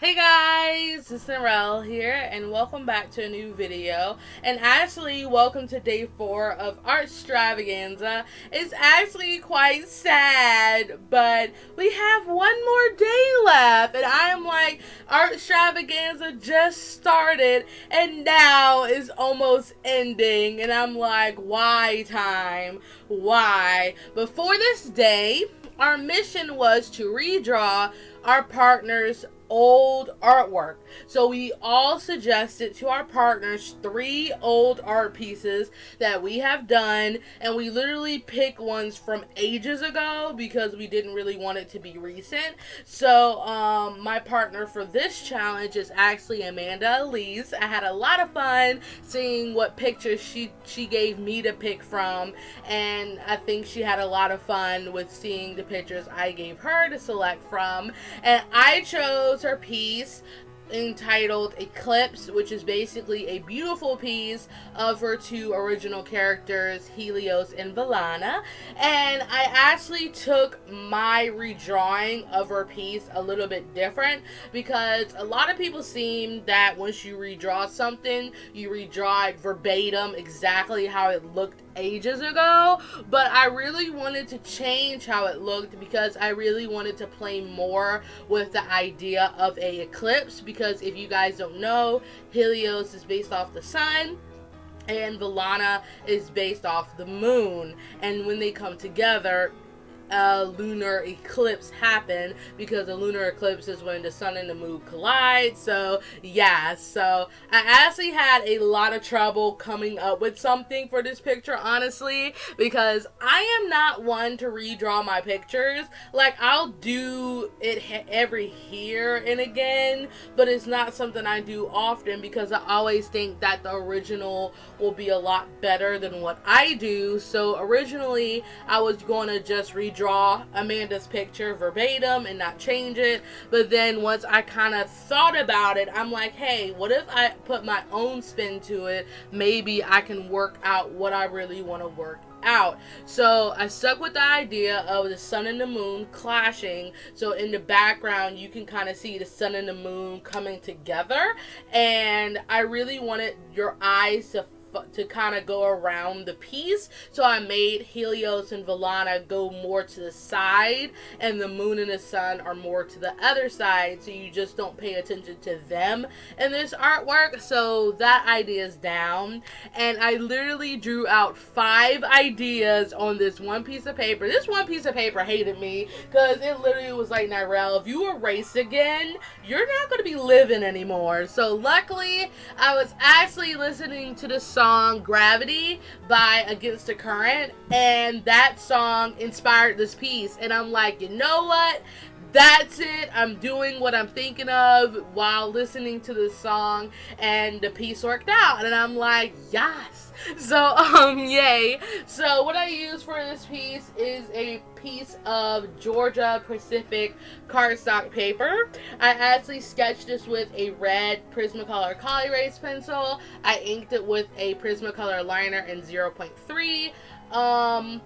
Hey guys, it's Nyrelle here, and welcome back to a new video. And actually, welcome to day 4 of Artstravaganza. It's actually quite sad, but we have one more day left, and I am like, Artstravaganza just started, and now is almost ending, and I'm like, why time? Why? But for this day, our mission was to redraw our partner's old artwork. So we all suggested to our partners 3 old art pieces that we have done, and we literally picked ones from ages ago because we didn't really want it to be recent. So my partner for this challenge is actually Amanda Elise. I had a lot of fun seeing what pictures she gave me to pick from, and I think she had a lot of fun with seeing the pictures I gave her to select from. And I chose her piece entitled Eclipse, which is basically a beautiful piece of her 2 original characters, Helios and Vellana. And I actually took my redrawing of her piece a little bit different, because a lot of people seem that once you redraw something, you redraw it verbatim exactly how it looked ages ago. But I really wanted to change how it looked because I really wanted to play more with the idea of a eclipse, because if you guys don't know, Helios is based off the sun and Vellana is based off the moon, and when they come together, a lunar eclipse happen, because a lunar eclipse is when the sun and the moon collide. So yeah, so I actually had a lot of trouble coming up with something for this picture, honestly, because I am not one to redraw my pictures. Like, I'll do it every here and again, but it's not something I do often because I always think that the original will be a lot better than what I do. So originally I was going to just redraw Amanda's picture verbatim and not change it, but then once I kind of thought about it, I'm like, hey, what if I put my own spin to it? Maybe I can work out what I really want to work out. So I stuck with the idea of the sun and the moon clashing, so in the background you can kind of see the sun and the moon coming together, and I really wanted your eyes to kind of go around the piece. So I made Helios and Vellana go more to the side, and the moon and the sun are more to the other side, so you just don't pay attention to them in this artwork. So that idea is down, and I literally drew out 5 ideas on this one piece of paper. This one piece of paper hated me because it literally was like, Nyrelle, if you erase again, you're not going to be living anymore. So luckily I was actually listening to the song Gravity by Against the Current, and that song inspired this piece, and I'm like, you know what? That's it. I'm doing what I'm thinking of while listening to this song, and the piece worked out, and I'm like, yes. So, yay. So what I use for this piece is a piece of Georgia Pacific cardstock paper. I actually sketched this with a red Prismacolor Color Erase pencil. I inked it with a Prismacolor liner in 0.3.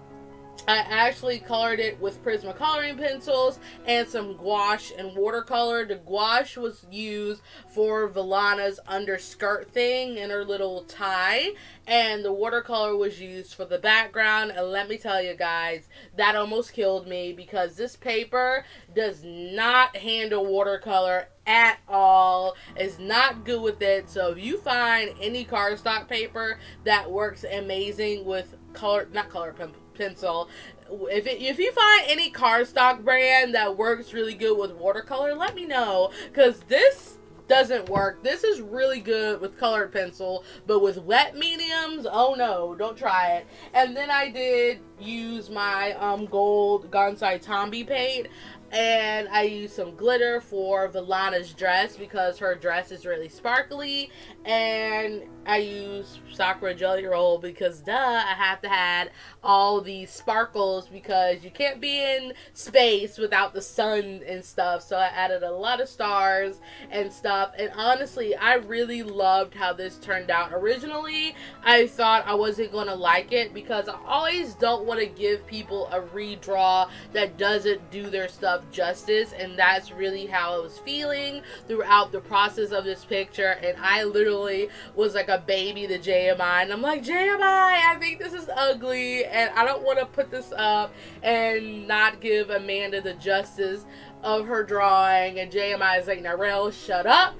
I actually colored it with Prisma coloring pencils and some gouache and watercolor. The gouache was used for Vellana's underskirt thing and her little tie, and the watercolor was used for the background. And let me tell you guys, that almost killed me because this paper does not handle watercolor at all. It's not good with it. So if you find any cardstock paper that works amazing with pencil, if you find any cardstock brand that works really good with watercolor, let me know, because this doesn't work. This is really good with colored pencil, but with wet mediums, oh no, don't try it. And then I did use my gold Gansai Tombi paint. And I used some glitter for Vellana's dress because her dress is really sparkly. And I used Sakura Jelly Roll because, duh, I have to have all these sparkles because you can't be in space without the sun and stuff. So I added a lot of stars and stuff. And honestly, I really loved how this turned out. Originally, I thought I wasn't going to like it because I always don't want to give people a redraw that doesn't do their stuff of justice, and that's really how I was feeling throughout the process of this picture. And I literally was like a baby to JMI, and I'm like, JMI, I think this is ugly, and I don't want to put this up and not give Amanda the justice of her drawing. And JMI is like, Nyrelle, shut up,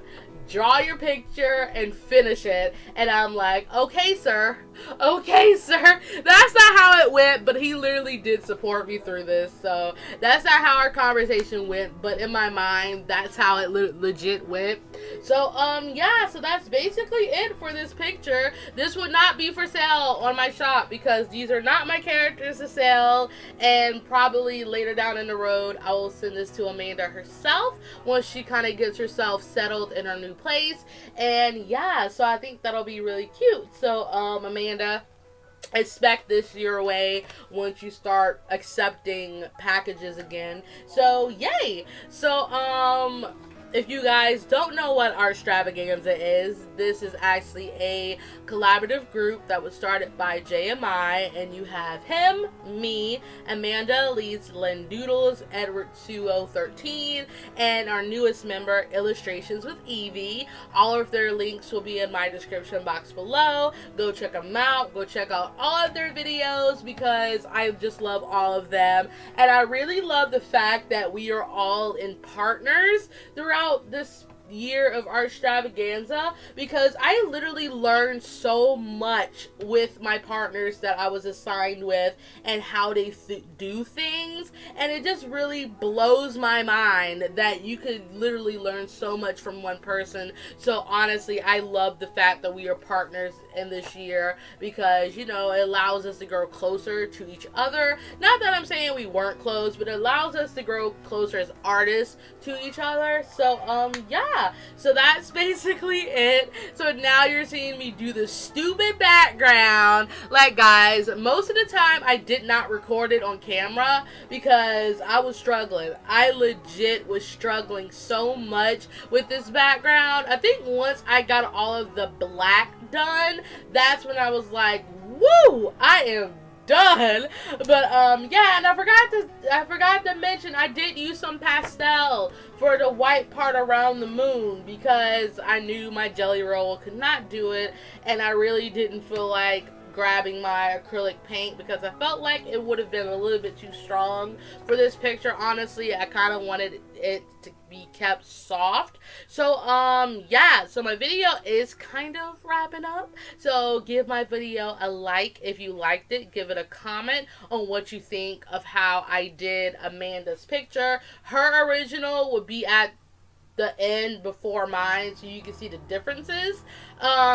draw your picture and finish it. And I'm like, okay sir, that's not how it went. But he literally did support me through this, so that's not how our conversation went, but in my mind that's how it legit went. So yeah, so that's basically it for this picture. This would not be for sale on my shop because these are not my characters to sell, and probably later down in the road I will send this to Amanda herself once she kind of gets herself settled in her new place. And yeah, so I think that'll be really cute. So Amanda, expect this your way once you start accepting packages again. So yay. So if you guys don't know what Artstravaganza is, this is actually a collaborative group that was started by JMI, and you have him, me, Amanda Elise, Len Doodles, Edward 2013, and our newest member, Illustrations with Evie. All of their links will be in my description box below. Go check them out. Go check out all of their videos because I just love all of them. And I really love the fact that we are all in partners throughout this year of Artstravaganza, because I literally learned so much with my partners that I was assigned with and how they do things, and it just really blows my mind that you could literally learn so much from one person. So honestly, I love the fact that we are partners in this year because, you know, it allows us to grow closer to each other. Not that I'm saying we weren't close, but it allows us to grow closer as artists to each other. So yeah, so that's basically it. So now you're seeing me do the stupid background. Like, guys, most of the time I did not record it on camera because I was struggling. I legit was struggling so much with this background. I think once I got all of the black done, that's when I was like, woo, I am done. But yeah, and I forgot to mention I did use some pastel for the white part around the moon because I knew my jelly roll could not do it, and I really didn't feel like grabbing my acrylic paint because I felt like it would have been a little bit too strong for this picture. Honestly, I kind of wanted it to be kept soft. So yeah, so my video is kind of wrapping up, so give my video a like if you liked it. Give it a comment on what you think of how I did Amanda's picture. Her original would be at the end before mine, so you can see the differences.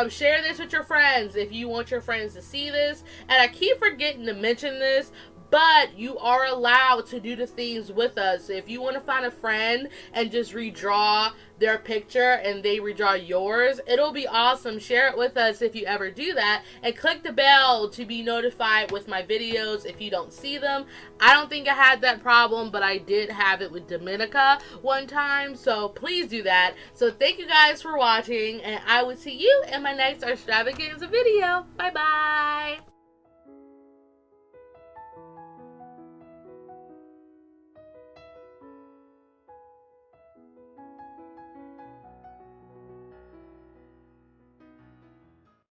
Share this with your friends if you want your friends to see this. And I keep forgetting to mention this, but you are allowed to do the things with us. So if you want to find a friend and just redraw their picture and they redraw yours, it'll be awesome. Share it with us if you ever do that, and click the bell to be notified with my videos if you don't see them. I don't think I had that problem, but I did have it with Dominica one time, so please do that. So thank you guys for watching, and I will see you in my next Artstravaganza video. Bye bye.